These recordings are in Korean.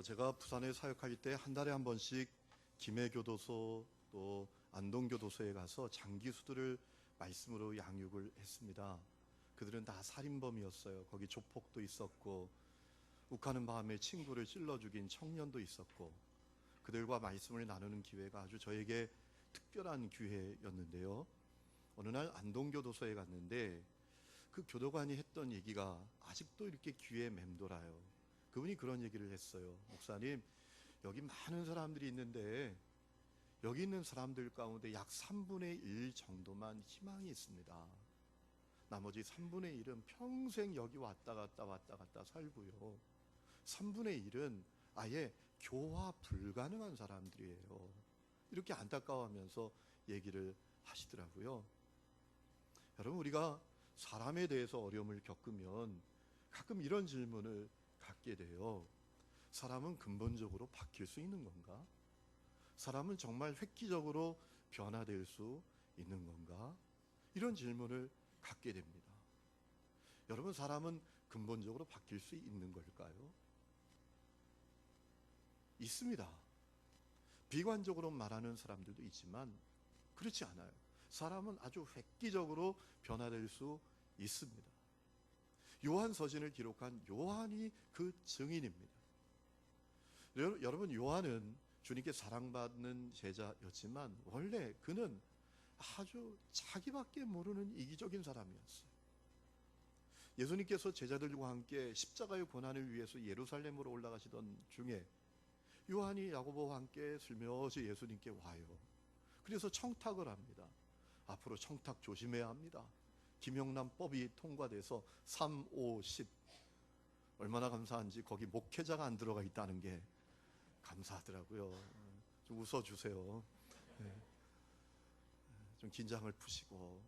제가 부산에 사역할 때 한 달에 한 번씩 김해교도소 또 안동교도소에 가서 장기수들을 말씀으로 양육을 했습니다. 그들은 다 살인범이었어요. 거기 조폭도 있었고 욱하는 밤에 친구를 찔러 죽인 청년도 있었고, 그들과 말씀을 나누는 기회가 아주 저에게 특별한 기회였는데요. 어느 날 안동교도소에 갔는데 그 교도관이 했던 얘기가 아직도 이렇게 귀에 맴돌아요. 그분이 그런 얘기를 했어요. 목사님, 여기 많은 사람들이 있는데 여기 있는 사람들 가운데 약 3분의 1 정도만 희망이 있습니다. 나머지 3분의 1은 평생 여기 왔다 갔다 살고요. 3분의 1은 아예 교화 불가능한 사람들이에요. 이렇게 안타까워하면서 얘기를 하시더라고요. 여러분, 우리가 사람에 대해서 어려움을 겪으면 가끔 이런 질문을 갖게 돼요. 사람은 근본적으로 바뀔 수 있는 건가? 사람은 정말 획기적으로 변화될 수 있는 건가? 이런 질문을 갖게 됩니다. 여러분, 사람은 근본적으로 바뀔 수 있는 걸까요? 있습니다. 비관적으로 말하는 사람들도 있지만 그렇지 않아요. 사람은 아주 획기적으로 변화될 수 있습니다. 요한서신을 기록한 요한이 그 증인입니다. 여러분, 요한은 주님께 사랑받는 제자였지만 원래 그는 아주 자기밖에 모르는 이기적인 사람이었어요. 예수님께서 제자들과 함께 십자가의 고난을 위해서 예루살렘으로 올라가시던 중에 요한이 야고보와 함께 슬며시 예수님께 와요. 그래서 청탁을 합니다. 앞으로 청탁 조심해야 합니다. 김영란법이 통과돼서 3, 5, 10 얼마나 감사한지 거기 목회자가 안 들어가 있다는 게 감사하더라고요. 좀 웃어주세요. 좀 긴장을 푸시고.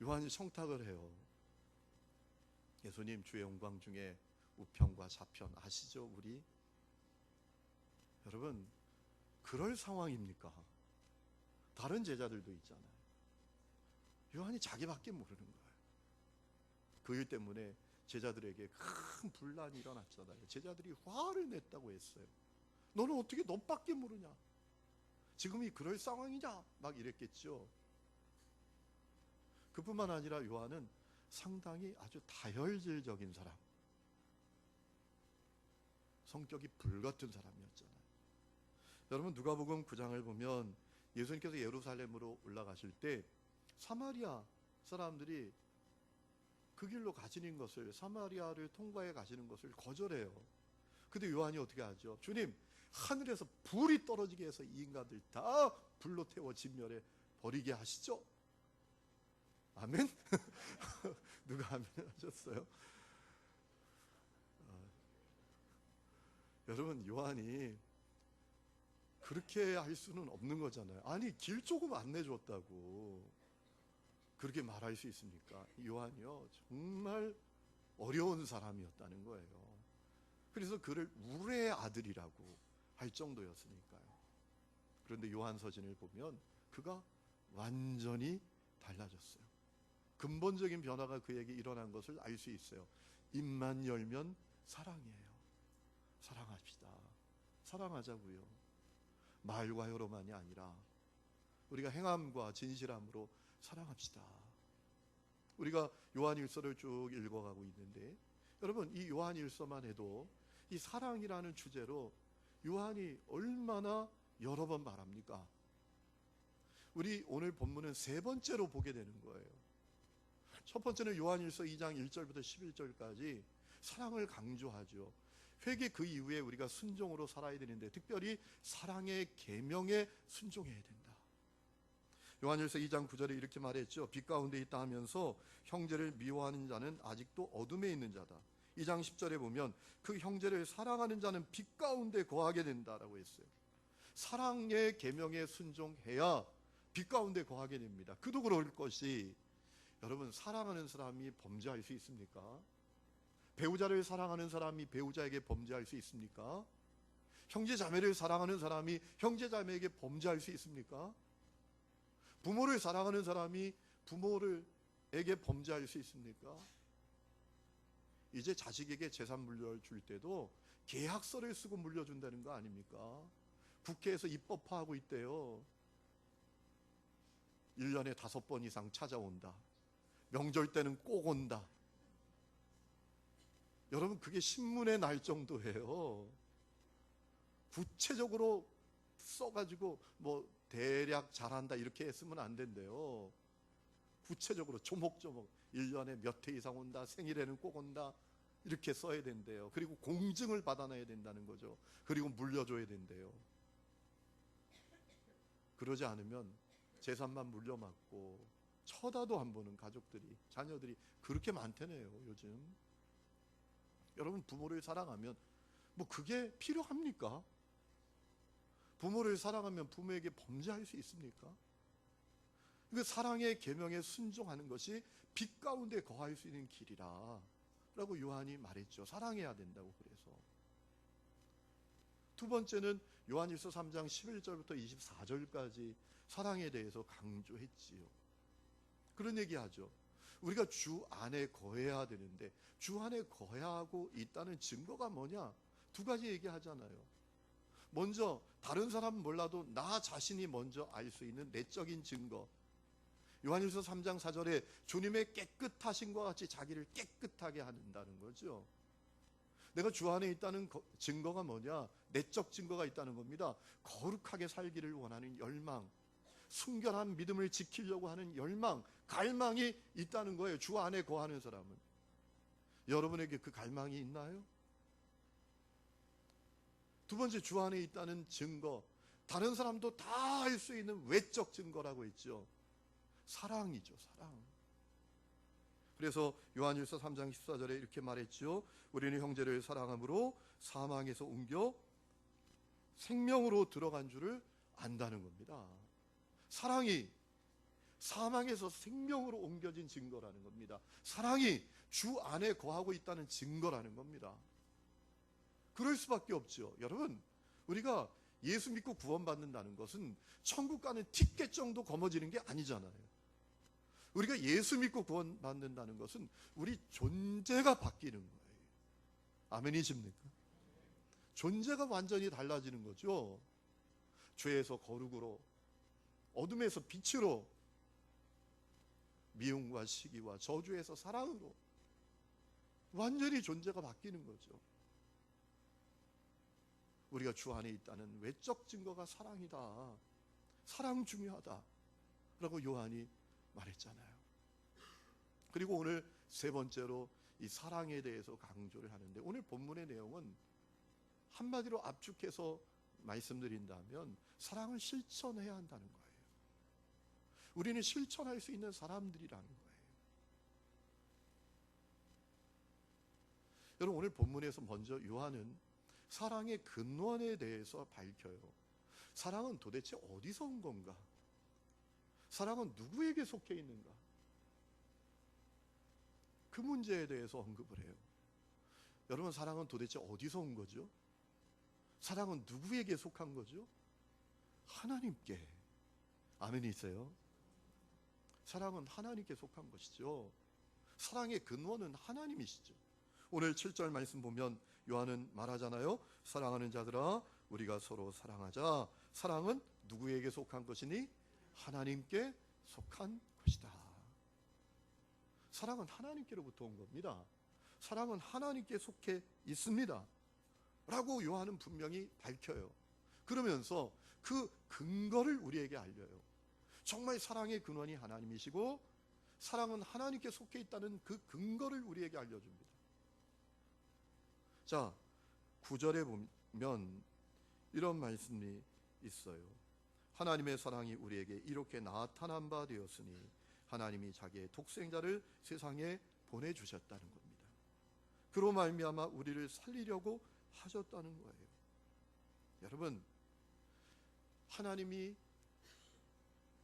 요한이 청탁을 해요. 예수님, 주의 영광 중에 우편과 좌편 아시죠? 우리 여러분, 그럴 상황입니까? 다른 제자들도 있잖아요. 요한이 자기밖에 모르는 거예요. 그 일 때문에 제자들에게 큰 분란이 일어났잖아요. 제자들이 화를 냈다고 했어요. 너는 어떻게 너밖에 모르냐? 지금이 그럴 상황이냐? 막 이랬겠죠. 그뿐만 아니라 요한은 상당히 아주 다혈질적인 사람, 성격이 불같은 사람이었잖아요. 여러분, 누가복음 9장을 보면 예수님께서 예루살렘으로 올라가실 때 사마리아 사람들이 그 길로 가시는 것을, 사마리아를 통과해 가시는 것을 거절해요. 근데 요한이 어떻게 하죠? 주님, 하늘에서 불이 떨어지게 해서 이 인간들 다 불로 태워 진멸해 버리게 하시죠. 아멘? 누가 아멘 하셨어요? 여러분, 요한이 그렇게 할 수는 없는 거잖아요. 아니, 길 조금 안 내줬다고 그렇게 말할 수 있습니까? 요한이요, 정말 어려운 사람이었다는 거예요. 그래서 그를 우레의 아들이라고 할 정도였으니까요. 그런데 요한서신을 보면 그가 완전히 달라졌어요. 근본적인 변화가 그에게 일어난 것을 알 수 있어요. 입만 열면 사랑이에요. 사랑합시다. 사랑하자고요. 말과 혀로만이 아니라 우리가 행함과 진실함으로 사랑합시다. 우리가 요한일서를 쭉 읽어가고 있는데, 여러분, 이 요한일서만 해도 이 사랑이라는 주제로 요한이 얼마나 여러 번 말합니까? 우리 오늘 본문은 세 번째로 보게 되는 거예요. 첫 번째는 요한일서 2장 1절부터 11절까지 사랑을 강조하죠. 회개 그 이후에 우리가 순종으로 살아야 되는데, 특별히 사랑의 계명에 순종해야 된다. 요한일서 2장 9절에 이렇게 말했죠. 빛 가운데 있다 하면서 형제를 미워하는 자는 아직도 어둠에 있는 자다. 2장 10절에 보면 그 형제를 사랑하는 자는 빛 가운데 거하게 된다라고 했어요. 사랑의 계명에 순종해야 빛 가운데 거하게 됩니다. 그도 그럴 것이, 여러분, 사랑하는 사람이 범죄할 수 있습니까? 배우자를 사랑하는 사람이 배우자에게 범죄할 수 있습니까? 형제 자매를 사랑하는 사람이 형제 자매에게 범죄할 수 있습니까? 부모를 사랑하는 사람이 부모에게 범죄할 수 있습니까? 이제 자식에게 재산 물려줄 때도 계약서를 쓰고 물려준다는 거 아닙니까? 국회에서 입법화하고 있대요. 1년에 5번 이상 찾아온다. 명절 때는 꼭 온다. 여러분, 그게 신문에 날 정도예요. 구체적으로 써가지고 뭐 대략 잘한다 이렇게 했으면 안 된대요. 구체적으로 조목조목 1년에 몇 회 이상 온다, 생일에는 꼭 온다, 이렇게 써야 된대요. 그리고 공증을 받아놔야 된다는 거죠. 그리고 물려줘야 된대요. 그러지 않으면 재산만 물려받고 쳐다도 안 보는 가족들이, 자녀들이 그렇게 많다네요, 요즘. 여러분, 부모를 사랑하면 뭐 그게 필요합니까? 부모를 사랑하면 부모에게 범죄할 수 있습니까? 그 사랑의 계명에 순종하는 것이 빛 가운데 거할 수 있는 길이라 라고 요한이 말했죠. 사랑해야 된다고. 그래서 두 번째는 요한일서 3장 11절부터 24절까지 사랑에 대해서 강조했지요. 그런 얘기하죠. 우리가 주 안에 거해야 되는데 주 안에 거하고 있다는 증거가 뭐냐? 두 가지 얘기하잖아요. 먼저 다른 사람은 몰라도 나 자신이 먼저 알 수 있는 내적인 증거. 요한일서 3장 4절에 주님의 깨끗하심과 같이 자기를 깨끗하게 한다는 거죠. 내가 주 안에 있다는 증거가 뭐냐? 내적 증거가 있다는 겁니다. 거룩하게 살기를 원하는 열망, 순결한 믿음을 지키려고 하는 열망, 갈망이 있다는 거예요. 주 안에 거하는 사람은. 여러분에게 그 갈망이 있나요? 두 번째, 주 안에 있다는 증거, 다른 사람도 다 알 수 있는 외적 증거라고 했죠. 사랑이죠, 사랑. 그래서 요한일서 3장 14절에 이렇게 말했죠. 우리는 형제를 사랑함으로 사망에서 옮겨 생명으로 들어간 줄을 안다는 겁니다. 사랑이 사망에서 생명으로 옮겨진 증거라는 겁니다. 사랑이 주 안에 거하고 있다는 증거라는 겁니다. 그럴 수밖에 없죠. 여러분, 우리가 예수 믿고 구원받는다는 것은 천국 가는 티켓 정도 거머쥐는 게 아니잖아요. 우리가 예수 믿고 구원받는다는 것은 우리 존재가 바뀌는 거예요. 아멘이십니까? 존재가 완전히 달라지는 거죠. 죄에서 거룩으로, 어둠에서 빛으로, 미움과 시기와 저주에서 사랑으로 완전히 존재가 바뀌는 거죠. 우리가 주 안에 있다는 외적 증거가 사랑이다. 사랑 중요하다 라고 요한이 말했잖아요. 그리고 오늘 세 번째로 이 사랑에 대해서 강조를 하는데, 오늘 본문의 내용은 한마디로 압축해서 말씀드린다면 사랑을 실천해야 한다는 거예요. 우리는 실천할 수 있는 사람들이라는 거예요. 여러분, 오늘 본문에서 먼저 요한은 사랑의 근원에 대해서 밝혀요. 사랑은 도대체 어디서 온 건가? 사랑은 누구에게 속해 있는가? 그 문제에 대해서 언급을 해요. 여러분, 사랑은 도대체 어디서 온 거죠? 사랑은 누구에게 속한 거죠? 하나님께. 아멘이세요? 사랑은 하나님께 속한 것이죠. 사랑의 근원은 하나님이시죠. 오늘 7절 말씀 보면 요한은 말하잖아요. 사랑하는 자들아, 우리가 서로 사랑하자. 사랑은 누구에게 속한 것이니? 하나님께 속한 것이다. 사랑은 하나님께로부터 온 겁니다. 사랑은 하나님께 속해 있습니다 라고 요한은 분명히 밝혀요. 그러면서 그 근거를 우리에게 알려요. 정말 사랑의 근원이 하나님이시고 사랑은 하나님께 속해 있다는 그 근거를 우리에게 알려줍니다. 자, 9절에 보면 이런 말씀이 있어요. 하나님의 사랑이 우리에게 이렇게 나타난 바 되었으니 하나님이 자기의 독생자를 세상에 보내주셨다는 겁니다. 그로 말미암아 우리를 살리려고 하셨다는 거예요. 여러분, 하나님이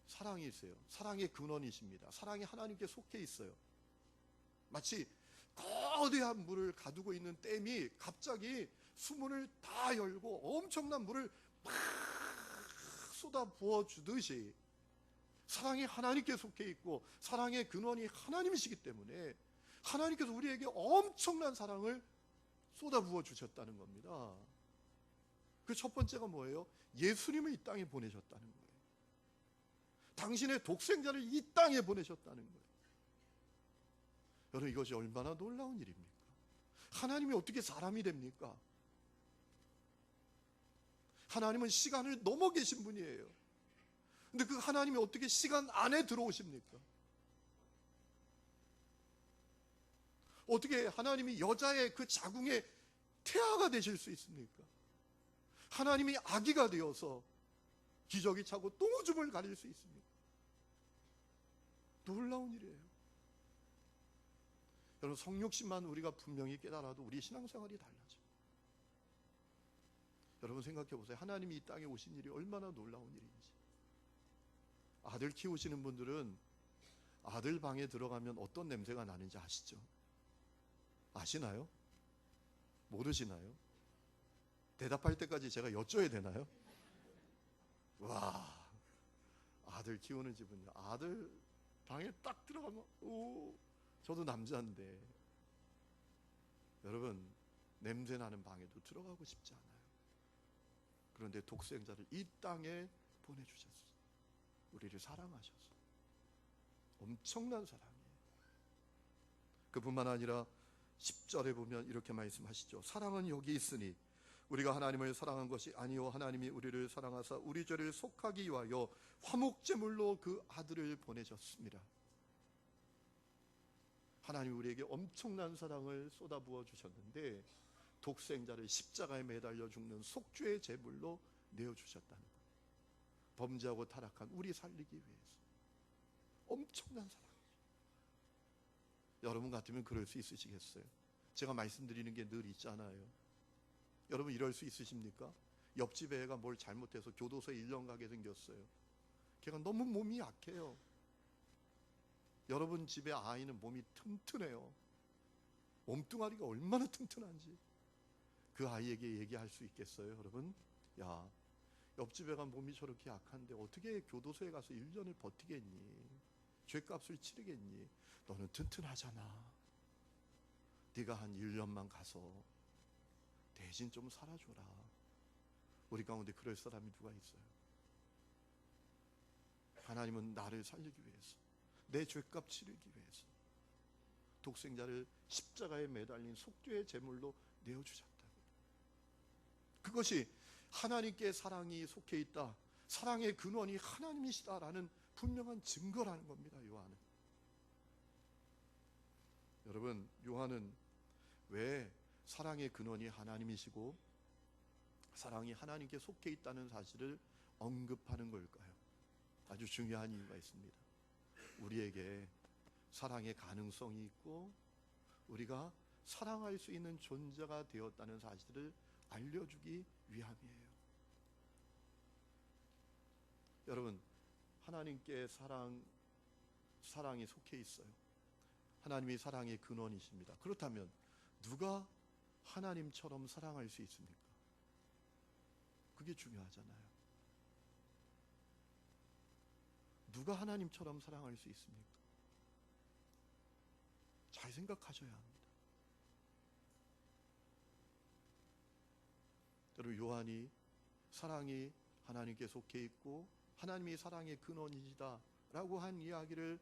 사랑이세요. 사랑의 근원이십니다. 사랑이 하나님께 속해 있어요. 마치 거대한 물을 가두고 있는 댐이 갑자기 수문을 다 열고 엄청난 물을 막 쏟아 부어주듯이 사랑이 하나님께 속해 있고 사랑의 근원이 하나님이시기 때문에 하나님께서 우리에게 엄청난 사랑을 쏟아부어 주셨다는 겁니다. 그 첫 번째가 뭐예요? 예수님을 이 땅에 보내셨다는 거예요. 당신의 독생자를 이 땅에 보내셨다는 거예요. 여러분, 이것이 얼마나 놀라운 일입니까? 하나님이 어떻게 사람이 됩니까? 하나님은 시간을 넘어 계신 분이에요. 근데 그 하나님이 어떻게 시간 안에 들어오십니까? 어떻게 하나님이 여자의 그 자궁에 태아가 되실 수 있습니까? 하나님이 아기가 되어서 기저귀 차고 똥오줌을 가릴 수 있습니까? 놀라운 일이에요. 여러분, 성육신만 우리가 분명히 깨달아도 우리 신앙생활이 달라져요. 여러분, 생각해 보세요. 하나님이 이 땅에 오신 일이 얼마나 놀라운 일인지. 아들 키우시는 분들은 아들 방에 들어가면 어떤 냄새가 나는지 아시죠? 아시나요? 모르시나요? 대답할 때까지 제가 여쭤야 되나요? 와, 아들 키우는 집은요, 아들 방에 딱 들어가면, 오, 저도 남자인데, 여러분, 냄새 나는 방에도 들어가고 싶지 않아요. 그런데 독생자를 이 땅에 보내주셨어요. 우리를 사랑하셔서. 엄청난 사랑이에요. 그뿐만 아니라 10절에 보면 이렇게 말씀하시죠. 사랑은 여기 있으니 우리가 하나님을 사랑한 것이 아니요 하나님이 우리를 사랑하사 우리 죄를 속하기 위하여 화목제물로 그 아들을 보내셨습니다. 하나님이 우리에게 엄청난 사랑을 쏟아부어 주셨는데 독생자를 십자가에 매달려 죽는 속죄의 제물로 내어주셨다는 거예요. 범죄하고 타락한 우리 살리기 위해서. 엄청난 사랑이죠. 여러분 같으면 그럴 수 있으시겠어요? 제가 말씀드리는 게 늘 있잖아요. 여러분, 이럴 수 있으십니까? 옆집 애가 뭘 잘못해서 교도소에 1년 가게 생겼어요. 걔가 너무 몸이 약해요. 여러분 집의 아이는 몸이 튼튼해요. 몸뚱아리가 얼마나 튼튼한지 그 아이에게 얘기할 수 있겠어요? 여러분, 야, 옆집 애가 몸이 저렇게 약한데 어떻게 교도소에 가서 1년을 버티겠니? 죗값을 치르겠니? 너는 튼튼하잖아. 네가 한 1년만 가서 대신 좀 살아줘라. 우리 가운데 그럴 사람이 누가 있어요? 하나님은 나를 살리기 위해서, 내 죄값 치르기 위해서 독생자를 십자가에 매달린 속죄의 제물로 내어주셨다. 그것이 하나님께 사랑이 속해 있다, 사랑의 근원이 하나님이시다라는 분명한 증거라는 겁니다. 요한은. 여러분, 요한은 왜 사랑의 근원이 하나님이시고 사랑이 하나님께 속해 있다는 사실을 언급하는 걸까요? 아주 중요한 이유가 있습니다. 우리에게 사랑의 가능성이 있고 우리가 사랑할 수 있는 존재가 되었다는 사실을 알려주기 위함이에요. 여러분, 하나님께 사랑이 속해 있어요. 하나님이 사랑의 근원이십니다. 그렇다면 누가 하나님처럼 사랑할 수 있습니까? 그게 중요하잖아요. 누가 하나님처럼 사랑할 수 있습니까? 잘 생각하셔야 합니다. 여러분, 요한이 사랑이 하나님께 속해 있고 하나님이 사랑의 근원이시다 라고 한 이야기를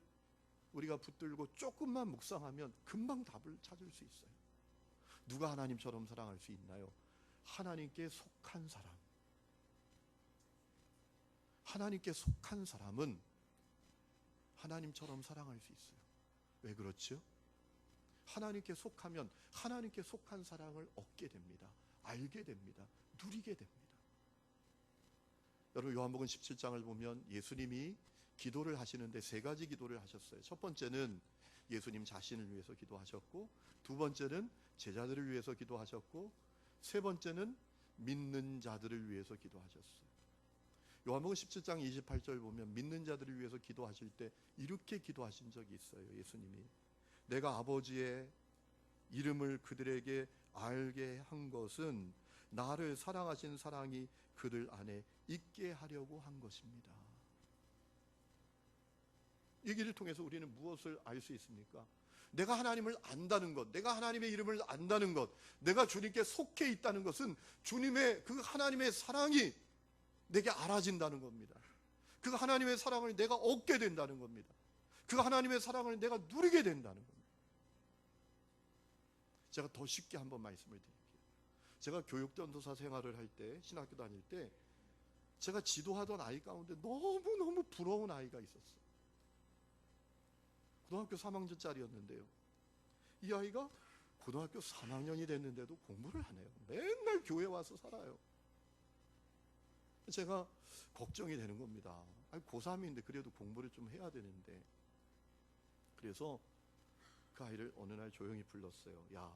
우리가 붙들고 조금만 묵상하면 금방 답을 찾을 수 있어요. 누가 하나님처럼 사랑할 수 있나요? 하나님께 속한 사람. 하나님께 속한 사람은 하나님처럼 사랑할 수 있어요. 왜 그렇죠? 하나님께 속하면 하나님께 속한 사랑을 얻게 됩니다. 알게 됩니다. 누리게 됩니다. 여러분, 요한복음 17장을 보면 예수님이 기도를 하시는데 세 가지 기도를 하셨어요. 첫 번째는 예수님 자신을 위해서 기도하셨고, 두 번째는 제자들을 위해서 기도하셨고, 세 번째는 믿는 자들을 위해서 기도하셨어요. 요한복음 17장 28절 보면 믿는 자들을 위해서 기도하실 때 이렇게 기도하신 적이 있어요. 예수님이 내가 아버지의 이름을 그들에게 알게 한 것은 나를 사랑하신 사랑이 그들 안에 있게 하려고 한 것입니다. 이 길을 통해서 우리는 무엇을 알 수 있습니까? 내가 하나님을 안다는 것, 내가 하나님의 이름을 안다는 것, 내가 주님께 속해 있다는 것은 주님의 그 하나님의 사랑이 내게 알아진다는 겁니다. 그 하나님의 사랑을 내가 얻게 된다는 겁니다. 그 하나님의 사랑을 내가 누리게 된다는 겁니다. 제가 더 쉽게 한번 말씀을 드릴게요. 제가 교육전도사 생활을 할 때, 신학교 다닐 때 제가 지도하던 아이 가운데 너무너무 부러운 아이가 있었어요. 고등학교 3학년짜리였는데요. 이 아이가 고등학교 3학년이 됐는데도 공부를 안 해요. 맨날 교회 와서 살아요. 제가 걱정이 되는 겁니다. 아니, 고3인데 그래도 공부를 좀 해야 되는데. 그래서 그 아이를 어느 날 조용히 불렀어요. 야,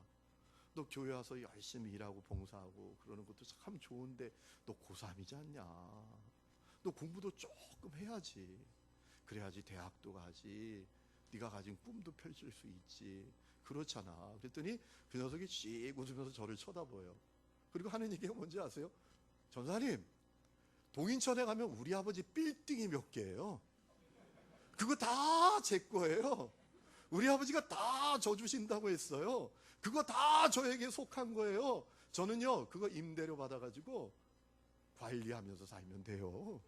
너 교회 와서 열심히 일하고 봉사하고 그러는 것도 참 좋은데 너 고3이지 않냐? 너 공부도 조금 해야지. 그래야지 대학도 가지. 네가 가진 꿈도 펼칠 수 있지. 그렇잖아. 그랬더니 그 녀석이 씩 웃으면서 저를 쳐다보여요. 그리고 하는 얘기가 뭔지 아세요? 전사님, 동인천에 가면 우리 아버지 빌딩이 몇 개예요? 그거 다 제 거예요. 우리 아버지가 다 저 주신다고 했어요. 그거 다 저에게 속한 거예요. 저는요, 그거 임대료 받아가지고 관리하면서 살면 돼요.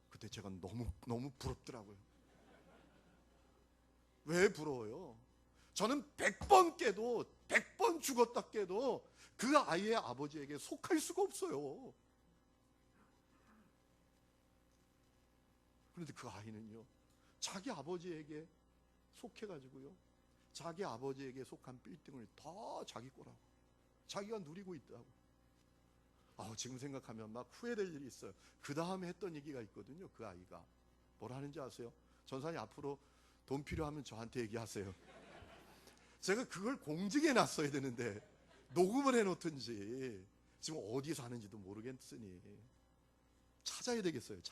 그때 제가 너무 부럽더라고요. 왜 부러워요? 저는 100번 깨도 100번 죽었다 깨도 그 아이의 아버지에게 속할 수가 없어요. 그런데 그 아이는요, 자기 아버지에게 속해가지고요, 자기 아버지에게 속한 빌딩을 다 자기 거라고, 자기가 누리고 있다고. 지금 생각하면 막 후회될 일이 있어요. 그 다음에 했던 얘기가 있거든요. 그 아이가 뭘 하는지 아세요? 전사님, 앞으로 돈 필요하면 저한테 얘기하세요. 제가 그걸 공직해 놨어야 되는데 녹음을 해놓든지 지금 어디 사는지도 모르겠으니 찾아야 되겠어요.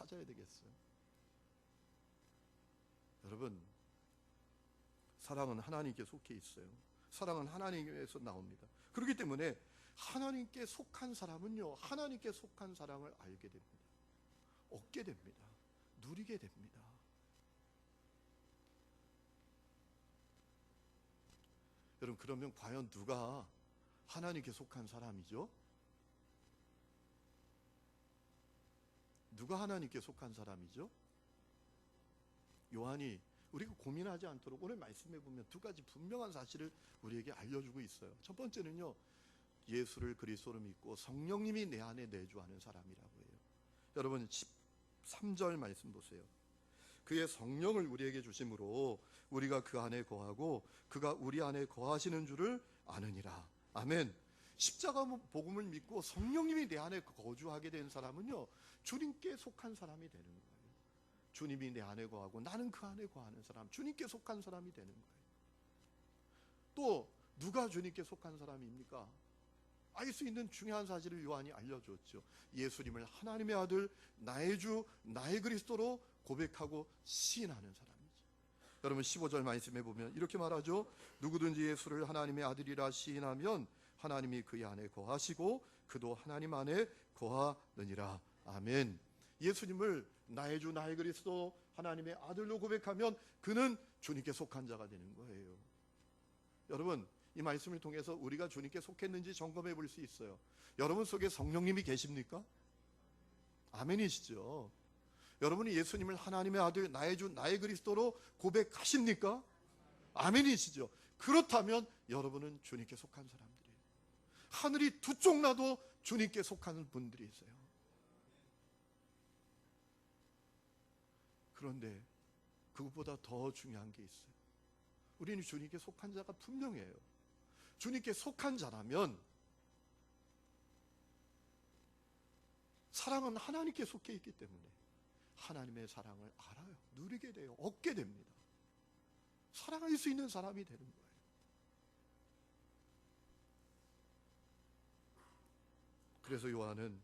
여러분, 사랑은 하나님께 속해 있어요. 사랑은 하나님에서 나옵니다. 그렇기 때문에 하나님께 속한 사람은요, 하나님께 속한 사랑을 알게 됩니다. 얻게 됩니다. 누리게 됩니다. 여러분, 그러면 과연 누가 하나님께 속한 사람이죠? 누가 하나님께 속한 사람이죠? 요한이 우리가 고민하지 않도록 오늘 말씀해 보면 두 가지 분명한 사실을 우리에게 알려주고 있어요. 첫 번째는요, 예수를 그리스도로 믿고 성령님이 내 안에 내주하는 사람이라고 해요. 여러분, 13절 말씀 보세요. 그의 성령을 우리에게 주심으로 우리가 그 안에 거하고 그가 우리 안에 거하시는 줄을 아느니라. 아멘. 십자가 복음을 믿고 성령님이 내 안에 거주하게 된 사람은요, 주님께 속한 사람이 되는 거예요. 주님이 내 안에 거하고 나는 그 안에 거하는 사람, 주님께 속한 사람이 되는 거예요. 또 누가 주님께 속한 사람입니까? 알 수 있는 중요한 사실을 요한이 알려줬죠. 예수님을 하나님의 아들, 나의 주, 나의 그리스도로 고백하고 시인하는 사람이죠. 여러분, 15절 말씀해 보면 이렇게 말하죠. 누구든지 예수를 하나님의 아들이라 시인하면 하나님이 그의 안에 거하시고 그도 하나님 안에 거하느니라. 아멘. 예수님을 나의 주, 나의 그리스도, 하나님의 아들로 고백하면 그는 주님께 속한 자가 되는 거예요. 여러분, 이 말씀을 통해서 우리가 주님께 속했는지 점검해 볼 수 있어요. 여러분 속에 성령님이 계십니까? 아멘이시죠? 여러분이 예수님을 하나님의 아들, 나의 주, 나의 그리스도로 고백하십니까? 아멘이시죠? 그렇다면 여러분은 주님께 속한 사람들이에요. 하늘이 두 쪽 나도 주님께 속하는 분들이 있어요. 그런데 그것보다 더 중요한 게 있어요. 우리는 주님께 속한 자가 분명해요. 주님께 속한 자라면 사랑은 하나님께 속해 있기 때문에 하나님의 사랑을 알아요. 누리게 돼요. 얻게 됩니다. 사랑할 수 있는 사람이 되는 거예요. 그래서 요한은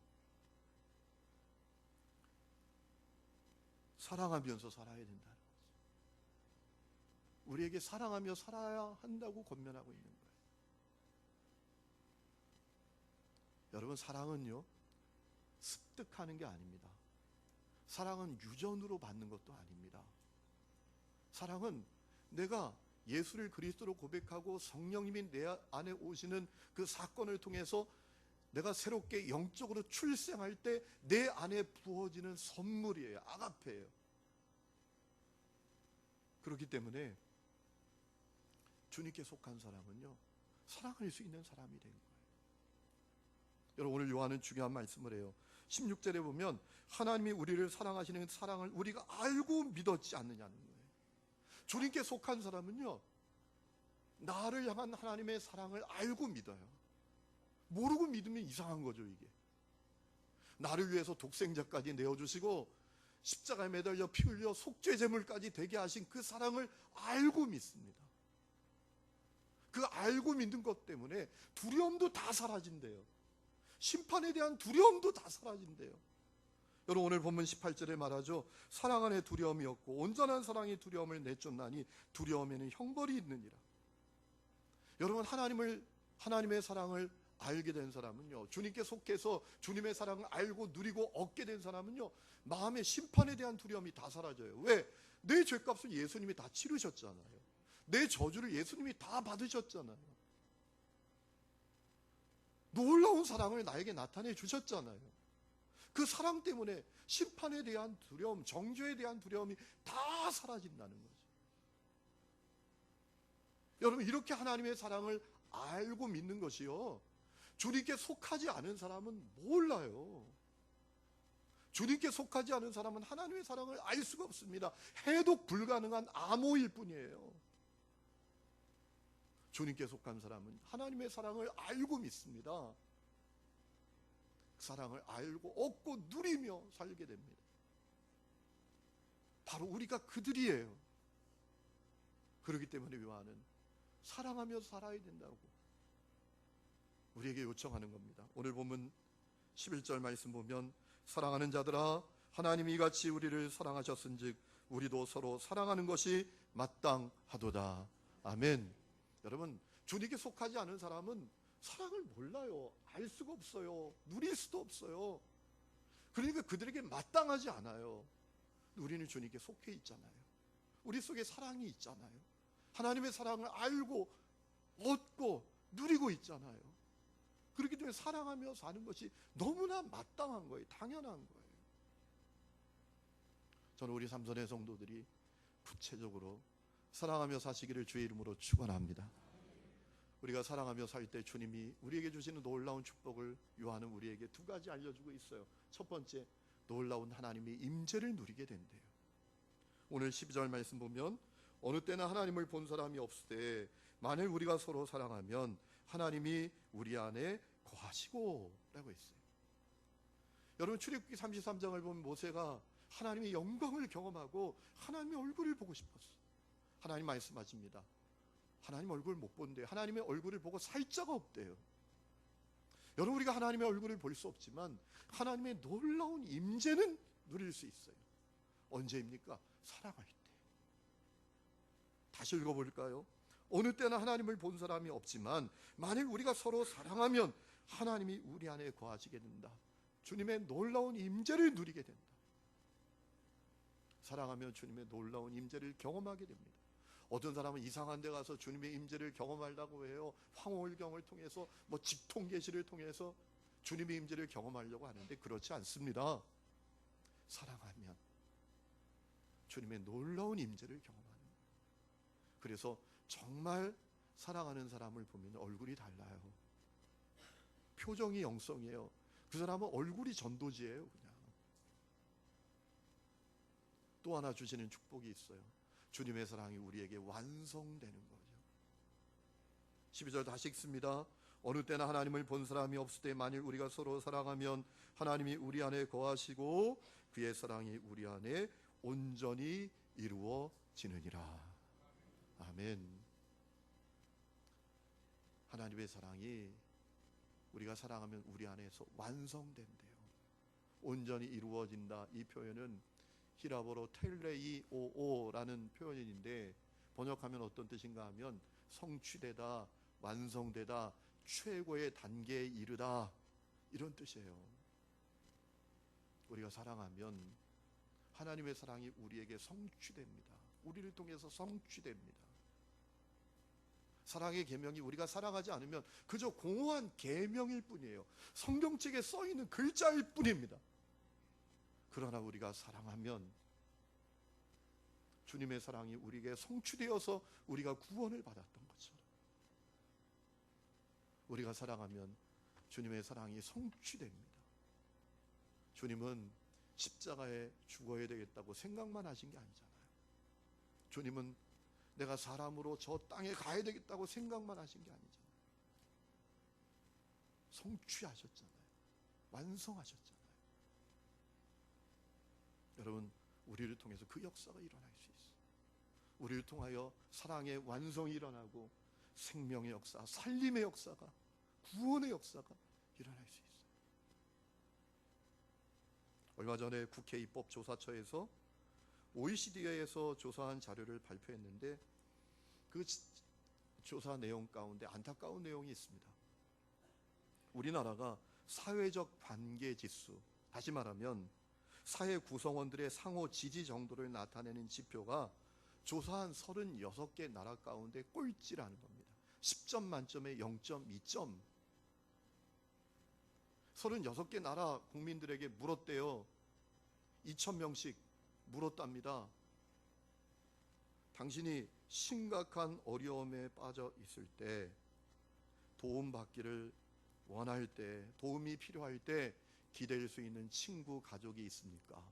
사랑하면서 살아야 된다는 거죠. 우리에게 사랑하며 살아야 한다고 권면하고 있는 거예요. 여러분, 사랑은요, 습득하는 게 아닙니다. 사랑은 유전으로 받는 것도 아닙니다. 사랑은 내가 예수를 그리스도로 고백하고 성령님이 내 안에 오시는 그 사건을 통해서 내가 새롭게 영적으로 출생할 때 내 안에 부어지는 선물이에요. 아가페예요. 그렇기 때문에 주님께 속한 사람은요, 사랑할 수 있는 사람이 된 거예요. 여러분, 오늘 요한은 중요한 말씀을 해요. 16절에 보면 하나님이 우리를 사랑하시는 사랑을 우리가 알고 믿었지 않느냐는 거예요. 주님께 속한 사람은요, 나를 향한 하나님의 사랑을 알고 믿어요. 모르고 믿으면 이상한 거죠. 이게 나를 위해서 독생자까지 내어주시고 십자가에 매달려 피 흘려 속죄제물까지 되게 하신 그 사랑을 알고 믿습니다. 그 알고 믿는 것 때문에 두려움도 다 사라진대요. 심판에 대한 두려움도 다 사라진대요. 여러분, 오늘 본문 18절에 말하죠. 사랑 안에 두려움이 없고 온전한 사랑이 두려움을 내쫓나니 두려움에는 형벌이 있느니라. 여러분, 하나님의 사랑을 알게 된 사람은요, 주님께 속해서 주님의 사랑을 알고 누리고 얻게 된 사람은요, 마음의 심판에 대한 두려움이 다 사라져요. 왜? 내 죄값을 예수님이 다 치르셨잖아요. 내 저주를 예수님이 다 받으셨잖아요. 놀라운 사랑을 나에게 나타내 주셨잖아요. 그 사랑 때문에 심판에 대한 두려움, 정죄에 대한 두려움이 다 사라진다는 거죠. 여러분, 이렇게 하나님의 사랑을 알고 믿는 것이요, 주님께 속하지 않은 사람은 몰라요. 주님께 속하지 않은 사람은 하나님의 사랑을 알 수가 없습니다. 해독 불가능한 암호일 뿐이에요. 주님께 속한 사람은 하나님의 사랑을 알고 믿습니다. 그 사랑을 알고 얻고 누리며 살게 됩니다. 바로 우리가 그들이에요. 그렇기 때문에 요한은 사랑하며 살아야 된다고 우리에게 요청하는 겁니다. 오늘 보면 11절 말씀 보면 사랑하는 자들아, 하나님이 이같이 우리를 사랑하셨은즉 우리도 서로 사랑하는 것이 마땅하도다. 아멘. 여러분, 주님께 속하지 않은 사람은 사랑을 몰라요. 알 수가 없어요. 누릴 수도 없어요. 그러니까 그들에게 마땅하지 않아요. 우리는 주님께 속해 있잖아요. 우리 속에 사랑이 있잖아요. 하나님의 사랑을 알고 얻고 누리고 있잖아요. 그렇기 때문에 사랑하며 사는 것이 너무나 마땅한 거예요. 당연한 거예요. 저는 우리 삼선의 성도들이 구체적으로 사랑하며 사시기를 주의 이름으로 축원합니다. 우리가 사랑하며 살 때 주님이 우리에게 주시는 놀라운 축복을 요한은 우리에게 두 가지 알려주고 있어요. 첫 번째, 놀라운 하나님의 임재를 누리게 된대요. 오늘 12절 말씀 보면 어느 때나 하나님을 본 사람이 없을 때 만일 우리가 서로 사랑하면 하나님이 우리 안에 거하시고 라고 했어요. 여러분, 출애굽기 33장을 보면 모세가 하나님의 영광을 경험하고 하나님의 얼굴을 보고 싶었어요. 하나님 말씀하십니다. 하나님 얼굴을 못 본대요. 하나님의 얼굴을 보고 살 자가 없대요. 여러분, 우리가 하나님의 얼굴을 볼 수 없지만 하나님의 놀라운 임재는 누릴 수 있어요. 언제입니까? 사랑할 때. 다시 읽어볼까요? 어느 때나 하나님을 본 사람이 없지만 만일 우리가 서로 사랑하면 하나님이 우리 안에 거하시게 된다. 주님의 놀라운 임재를 누리게 된다. 사랑하면 주님의 놀라운 임재를 경험하게 됩니다. 어떤 사람은 이상한 데 가서 주님의 임재를 경험하려고 해요. 황홀경을 통해서 직통계시를 통해서 주님의 임재를 경험하려고 하는데 그렇지 않습니다. 사랑하면 주님의 놀라운 임재를 경험하는 거예요. 그래서 정말 사랑하는 사람을 보면 얼굴이 달라요. 표정이 영성이에요. 그 사람은 얼굴이 전도지예요. 그냥. 또 하나 주시는 축복이 있어요. 주님의 사랑이 우리에게 완성되는 거죠. 12절 다시 읽습니다. 어느 때나 하나님을 본 사람이 없을 때 만일 우리가 서로 사랑하면 하나님이 우리 안에 거하시고 그의 사랑이 우리 안에 온전히 이루어지느니라. 아멘. 하나님의 사랑이 우리가 사랑하면 우리 안에서 완성된대요. 온전히 이루어진다. 이 표현은 히라보로 텔레이오오라는 표현인데 번역하면 어떤 뜻인가 하면 성취되다, 완성되다, 최고의 단계에 이르다, 이런 뜻이에요. 우리가 사랑하면 하나님의 사랑이 우리에게 성취됩니다. 우리를 통해서 성취됩니다. 사랑의 계명이 우리가 사랑하지 않으면 그저 공허한 계명일 뿐이에요. 성경책에 써 있는 글자일 뿐입니다. 그러나 우리가 사랑하면 주님의 사랑이 우리에게 성취되어서 우리가 구원을 받았던 것처럼 우리가 사랑하면 주님의 사랑이 성취됩니다. 주님은 십자가에 죽어야 되겠다고 생각만 하신 게 아니잖아요. 주님은 내가 사람으로 저 땅에 가야 되겠다고 생각만 하신 게 아니잖아요. 성취하셨잖아요. 완성하셨잖아요. 여러분, 우리를 통해서 그 역사가 일어날 수 있어요. 우리를 통하여 사랑의 완성이 일어나고 생명의 역사, 살림의 역사가, 구원의 역사가 일어날 수 있어요. 얼마 전에 국회 입법조사처에서 OECD에서 조사한 자료를 발표했는데 그 조사 내용 가운데 안타까운 내용이 있습니다. 우리나라가 사회적 관계 지수, 다시 말하면 사회 구성원들의 상호 지지 정도를 나타내는 지표가 조사한 36개 나라 가운데 꼴찌라는 겁니다. 10점 만점에 0.2점. 36개 나라 국민들에게 물었대요. 2,000명씩 물었답니다. 당신이 심각한 어려움에 빠져 있을 때, 도움받기를 원할 때, 도움이 필요할 때 기댈 수 있는 친구, 가족이 있습니까?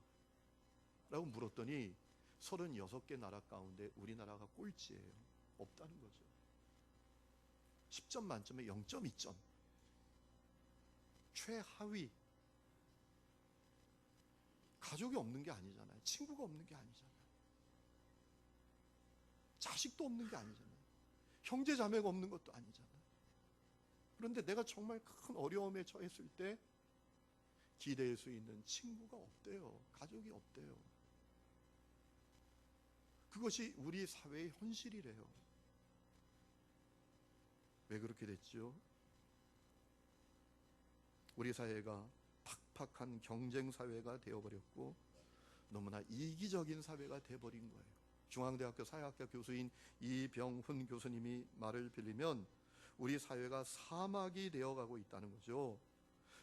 라고 물었더니 36개 나라 가운데 우리나라가 꼴찌예요. 없다는 거죠. 10점 만점에 0.2점. 최하위. 가족이 없는 게 아니잖아요. 친구가 없는 게 아니잖아요. 자식도 없는 게 아니잖아요. 형제 자매가 없는 것도 아니잖아요. 그런데 내가 정말 큰 어려움에 처했을 때 기댈 수 있는 친구가 없대요. 가족이 없대요. 그것이 우리 사회의 현실이래요. 왜 그렇게 됐죠? 우리 사회가 팍팍한 경쟁 사회가 되어버렸고 너무나 이기적인 사회가 되어버린 거예요. 중앙대학교 사회학과 교수인 이병훈 교수님이 말을 빌리면 우리 사회가 사막이 되어가고 있다는 거죠.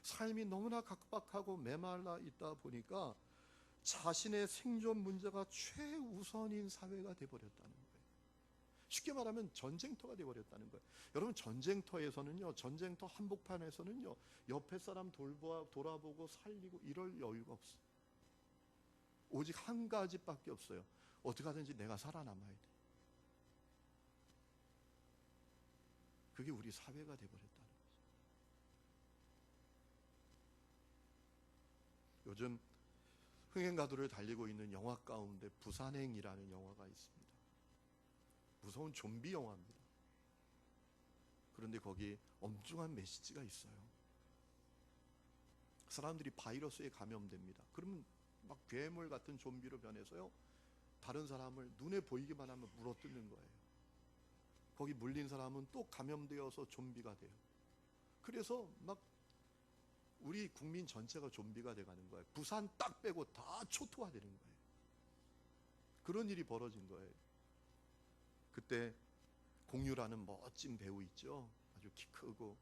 삶이 너무나 각박하고 메말라 있다 보니까 자신의 생존 문제가 최우선인 사회가 되어버렸다는 거예요. 쉽게 말하면 전쟁터가 되어버렸다는 거예요. 여러분, 전쟁터에서는요, 전쟁터 한복판에서는요, 옆에 사람 돌아보고 살리고 이럴 여유가 없어요. 오직 한 가지밖에 없어요. 어떻게 하든지 내가 살아남아야 돼. 그게 우리 사회가 되어버렸다는 거죠. 요즘 흥행가도를 달리고 있는 영화 가운데 부산행이라는 영화가 있습니다. 무서운 좀비 영화입니다. 그런데 거기 엄중한 메시지가 있어요. 사람들이 바이러스에 감염됩니다. 그러면 막 괴물 같은 좀비로 변해서요, 다른 사람을 눈에 보이기만 하면 물어뜯는 거예요. 거기 물린 사람은 또 감염되어서 좀비가 돼요. 그래서 막 우리 국민 전체가 좀비가 돼가는 거예요. 부산 딱 빼고 다 초토화되는 거예요. 그런 일이 벌어진 거예요. 그때 공유라는 멋진 배우 있죠. 아주 키 크고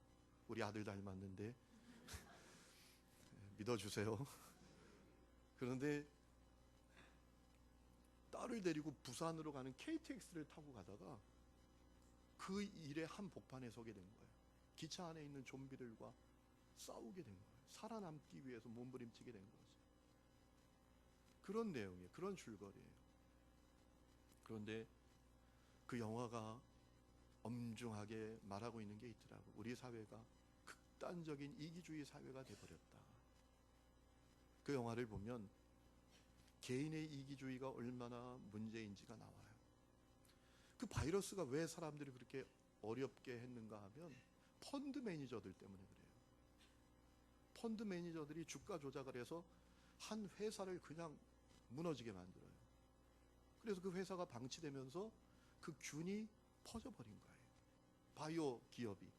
우리 아들 닮았는데 믿어주세요. 그런데 딸을 데리고 부산으로 가는 KTX를 타고 가다가 그 일의 한복판에 서게 된 거예요. 기차 안에 있는 좀비들과 싸우게 된 거예요. 살아남기 위해서 몸부림치게 된 거죠. 그런 내용이에요. 그런 줄거리예요. 그런데 그 영화가 엄중하게 말하고 있는 게 있더라고요. 우리 사회가 극단적인 이기주의 사회가 돼버렸다. 그 영화를 보면 개인의 이기주의가 얼마나 문제인지가 나와요. 그 바이러스가 왜 사람들이 그렇게 어렵게 했는가 하면 펀드 매니저들 때문에 그래요. 펀드 매니저들이 주가 조작을 해서 한 회사를 그냥 무너지게 만들어요. 그래서 그 회사가 방치되면서 그 균이 퍼져버린 거예요. 바이오 기업이.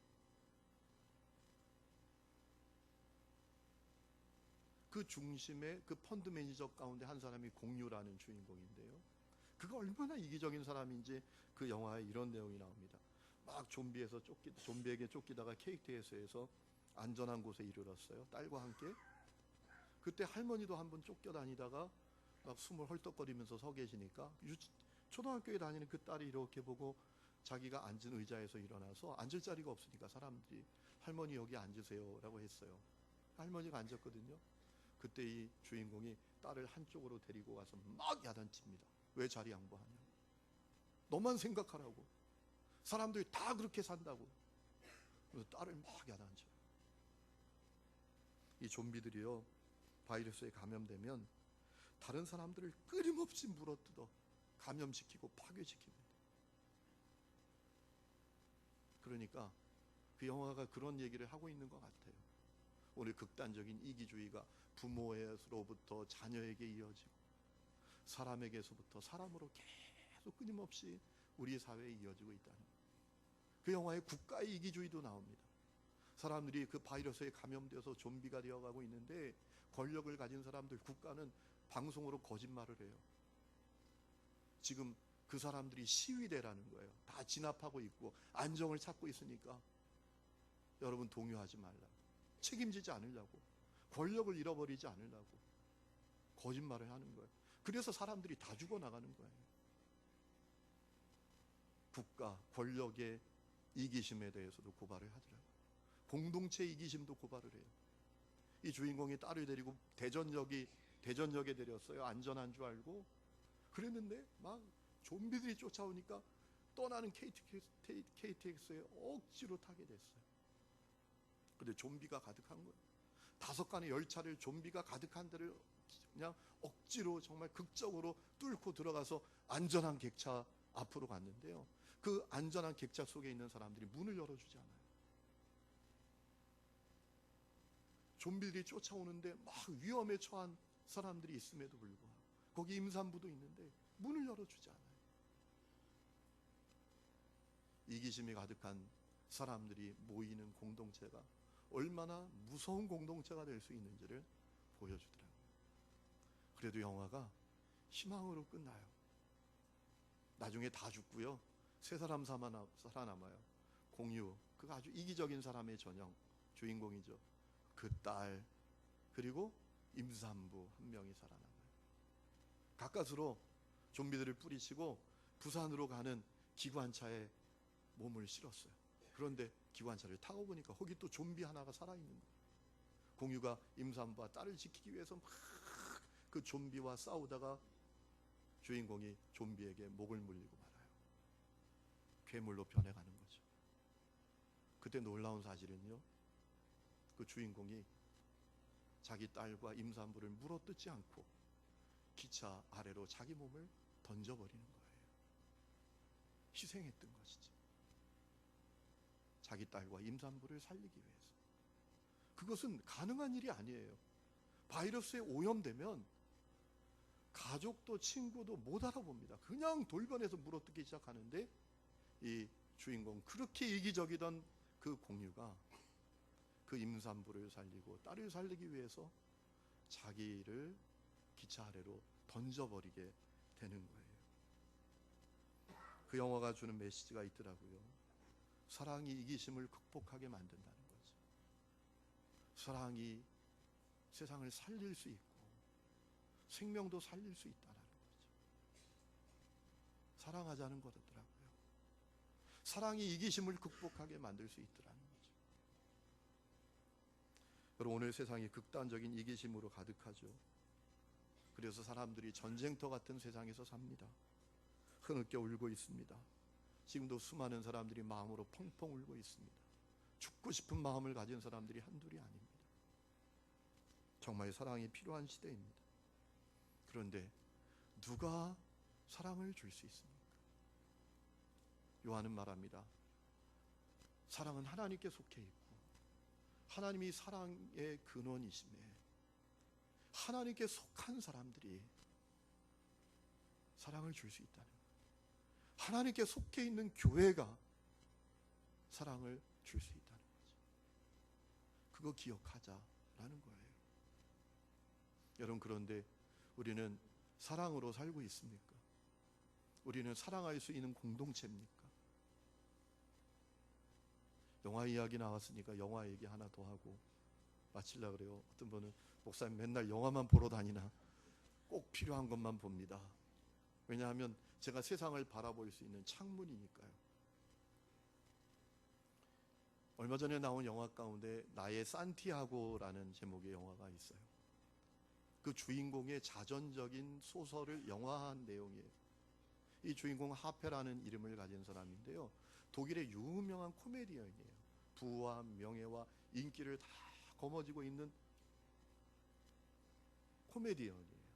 그 중심에 그 펀드 매니저 가운데 한 사람이 공유라는 주인공인데요. 그가 얼마나 이기적인 사람인지 그 영화에 이런 내용이 나옵니다. 막 좀비에게 쫓기다가 KTX에서 안전한 곳에 이르렀어요. 딸과 함께. 그때 할머니도 한번 쫓겨다니다가 막 숨을 헐떡거리면서 서 계시니까 초등학교에 다니는 그 딸이 이렇게 보고 자기가 앉은 의자에서 일어나서 앉을 자리가 없으니까 사람들이 할머니 여기 앉으세요 라고 했어요. 할머니가 앉았거든요. 그때 이 주인공이 딸을 한쪽으로 데리고 가서 막 야단칩니다. 왜 자리 양보하냐, 너만 생각하라고, 사람들이 다 그렇게 산다고. 그래서 딸을 막 야단쳐요. 이 좀비들이요, 바이러스에 감염되면 다른 사람들을 끊임없이 물어뜯어 감염시키고 파괴시킵니다. 그러니까 그 영화가 그런 얘기를 하고 있는 것 같아요. 오늘 극단적인 이기주의가 부모로부터 자녀에게 이어지고 사람에게서부터 사람으로 계속 끊임없이 우리 사회에 이어지고 있다는 거예요. 그 영화에 국가의 이기주의도 나옵니다. 사람들이 그 바이러스에 감염되어서 좀비가 되어가고 있는데 권력을 가진 사람들, 국가는 방송으로 거짓말을 해요. 지금 그 사람들이 시위대라는 거예요. 다 진압하고 있고 안정을 찾고 있으니까 여러분 동요하지 말라, 책임지지 않으려고, 권력을 잃어버리지 않으려고 거짓말을 하는 거예요. 그래서 사람들이 다 죽어나가는 거예요. 국가, 권력의 이기심에 대해서도 고발을 하더라고요. 공동체 이기심도 고발을 해요. 이 주인공이 딸을 데리고 대전역에 내렸어요. 안전한 줄 알고. 그랬는데 막 좀비들이 쫓아오니까 떠나는 KTX에 억지로 타게 됐어요. 근데 좀비가 가득한 거예요. 5간의 열차를 좀비가 가득한 데를 그냥 억지로 정말 극적으로 뚫고 들어가서 안전한 객차 앞으로 갔는데요, 그 안전한 객차 속에 있는 사람들이 문을 열어주지 않아요. 좀비들이 쫓아오는데 막 위험에 처한 사람들이 있음에도 불구하고, 거기 임산부도 있는데 문을 열어주지 않아요. 이기심이 가득한 사람들이 모이는 공동체가 얼마나 무서운 공동체가 될 수 있는지를 보여주더라고요. 그래도 영화가 희망으로 끝나요. 나중에 다 죽고요, 3사람 살아남아요. 공유, 그 아주 이기적인 사람의 전형, 주인공이죠. 그 딸, 그리고 임산부 1명이 살아남아요. 가까스로 좀비들을 뿌리치고 부산으로 가는 기관차에 몸을 실었어요. 그런데 기관차를 타고 보니까 거기 또 좀비 하나가 살아있는 거예요. 공유가 임산부와 딸을 지키기 위해서 막 그 좀비와 싸우다가 주인공이 좀비에게 목을 물리고 말아요. 괴물로 변해가는 거죠. 그때 놀라운 사실은요, 그 주인공이 자기 딸과 임산부를 물어뜯지 않고 기차 아래로 자기 몸을 던져버리는 거예요. 희생했던 것이죠. 자기 딸과 임산부를 살리기 위해서. 그것은 가능한 일이 아니에요. 바이러스에 오염되면 가족도 친구도 못 알아봅니다. 그냥 돌변해서 물어뜯기 시작하는데, 이 주인공, 그렇게 이기적이던 그 공유가 그 임산부를 살리고 딸을 살리기 위해서 자기를 기차 아래로 던져버리게 되는 거예요. 그 영화가 주는 메시지가 있더라고요. 사랑이 이기심을 극복하게 만든다는 거죠. 사랑이 세상을 살릴 수 있고 생명도 살릴 수 있다는 거죠. 사랑하자는 거더라고요. 사랑이 이기심을 극복하게 만들 수 있더라는 거죠. 여러분, 오늘 세상이 극단적인 이기심으로 가득하죠. 그래서 사람들이 전쟁터 같은 세상에서 삽니다. 흐느껴 울고 있습니다. 지금도 수많은 사람들이 마음으로 펑펑 울고 있습니다. 죽고 싶은 마음을 가진 사람들이 한둘이 아닙니다. 정말 사랑이 필요한 시대입니다. 그런데 누가 사랑을 줄 수 있습니까? 요한은 말합니다. 사랑은 하나님께 속해 있고 하나님이 사랑의 근원이심에 하나님께 속한 사람들이 사랑을 줄 수 있다는 거예요. 하나님께 속해 있는 교회가 사랑을 줄 수 있다는 거죠. 그거 기억하자라는 거예요. 여러분, 그런데 우리는 사랑으로 살고 있습니까? 우리는 사랑할 수 있는 공동체입니까? 영화 이야기 나왔으니까 영화 얘기 하나 더 하고 마치려고 그래요. 어떤 분은 목사님 맨날 영화만 보러 다니나? 꼭 필요한 것만 봅니다. 왜냐하면 제가 세상을 바라볼 수 있는 창문이니까요. 얼마 전에 나온 영화 가운데 나의 산티아고라는 제목의 영화가 있어요. 그 주인공의 자전적인 소설을 영화화한 내용이에요. 이 주인공 하페라는 이름을 가진 사람인데요. 독일의 유명한 코미디언이에요. 부와 명예와 인기를 다 거머쥐고 있는 코미디언이에요.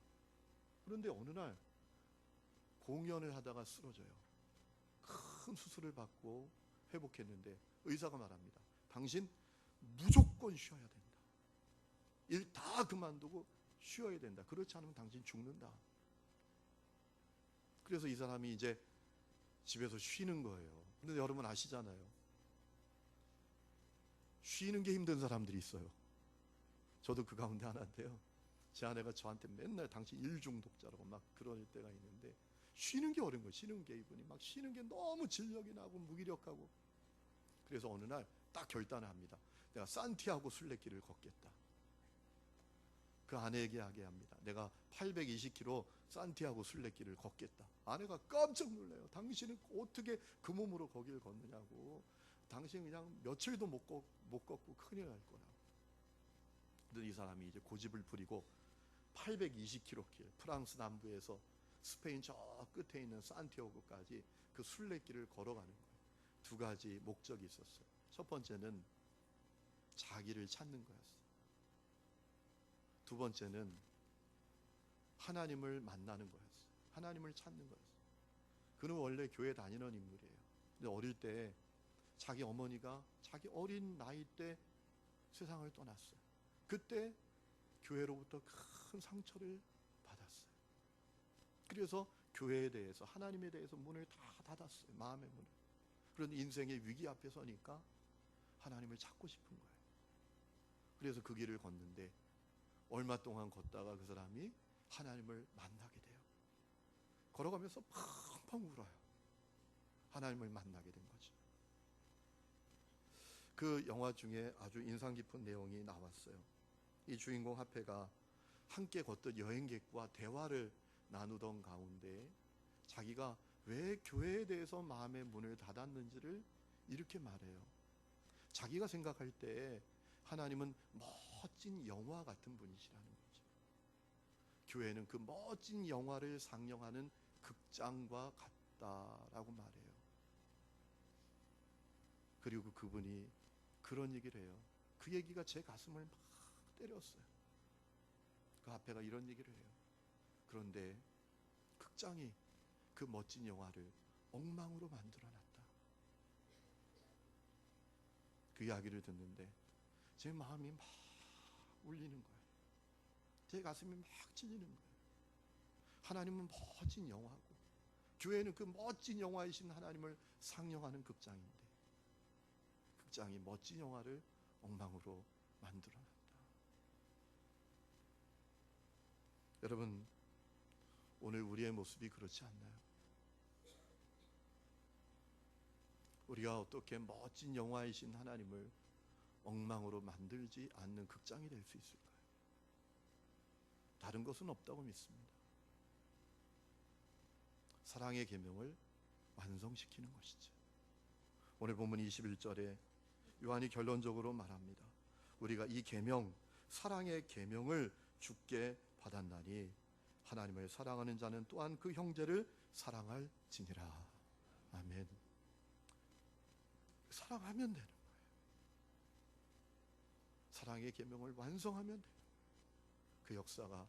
그런데 어느 날 공연을 하다가 쓰러져요. 큰 수술을 받고 회복했는데 의사가 말합니다. 당신 무조건 쉬어야 된다. 일 다 그만두고 쉬어야 된다. 그렇지 않으면 당신 죽는다. 그래서 이 사람이 이제 집에서 쉬는 거예요. 근데 여러분 아시잖아요. 쉬는 게 힘든 사람들이 있어요. 저도 그 가운데 하나인데요. 제 아내가 저한테 맨날 당신 일 중독자라고 막 그럴 때가 있는데 쉬는 게 어려운 거예요. 쉬는 게 이분이 막 쉬는 게 너무 진력이 나고 무기력하고. 그래서 어느 날 딱 결단을 합니다. 내가 산티아고 순례길을 걷겠다. 그 아내에게 이야기합니다. 내가 820km 산티아고 순례길을 걷겠다. 아내가 깜짝 놀라요. 당신은 어떻게 그 몸으로 거기를 걷느냐고. 당신 그냥 며칠도 못 걷고 큰일 날 거라고. 근데 이 사람이 이제 고집을 부리고 820km 길, 프랑스 남부에서 스페인 저 끝에 있는 산티아고까지 그 순례길을 걸어가는 거예요. 두 가지 목적이 있었어요. 첫 번째는 자기를 찾는 거였어요. 두 번째는 하나님을 만나는 거였어요. 하나님을 찾는 거였어요. 그는 원래 교회 다니는 인물이에요. 근데 어릴 때 자기 어머니가 자기 어린 나이 때 세상을 떠났어요. 그때 교회로부터 큰 상처를 받았어요. 그래서 교회에 대해서, 하나님에 대해서 문을 다 닫았어요. 마음의 문을. 그런데 인생의 위기 앞에 서니까 하나님을 찾고 싶은 거예요. 그래서 그 길을 걷는데 얼마 동안 걷다가 그 사람이 하나님을 만나게 돼요. 걸어가면서 펑펑 울어요. 하나님을 만나게 된 거죠. 그 영화 중에 아주 인상 깊은 내용이 나왔어요. 이 주인공 하페가 함께 걷던 여행객과 대화를 나누던 가운데 자기가 왜 교회에 대해서 마음의 문을 닫았는지를 이렇게 말해요. 자기가 생각할 때 하나님은 멋진 영화 같은 분이시라는 거죠. 교회는 그 멋진 영화를 상영하는 극장과 같다라고 말해요. 그리고 그분이 그런 얘기를 해요. 그 얘기가 제 가슴을 막 때렸어요. 그 앞에가 이런 얘기를 해요. 그런데 극장이 그 멋진 영화를 엉망으로 만들어놨다. 그 이야기를 듣는데 제 마음이 막 울리는 거예요. 제 가슴이 막 찔리는 거예요. 하나님은 멋진 영화고 교회는 그 멋진 영화이신 하나님을 상영하는 극장인데 극장이 멋진 영화를 엉망으로 만들어놨다. 여러분, 오늘 우리의 모습이 그렇지 않나요? 우리가 어떻게 멋진 영화이신 하나님을 엉망으로 만들지 않는 극장이 될 수 있을까요? 다른 것은 없다고 믿습니다. 사랑의 계명을 완성시키는 것이죠. 오늘 본문 21절에 요한이 결론적으로 말합니다. 우리가 이 계명, 사랑의 계명을 주께 받았나니 하나님을 사랑하는 자는 또한 그 형제를 사랑할지니라. 아멘. 사랑하면 되는 거예요. 사랑의 계명을 완성하면 돼요. 그 역사가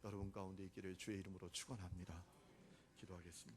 여러분 가운데 있기를 주의 이름으로 축원합니다. 기도하겠습니다.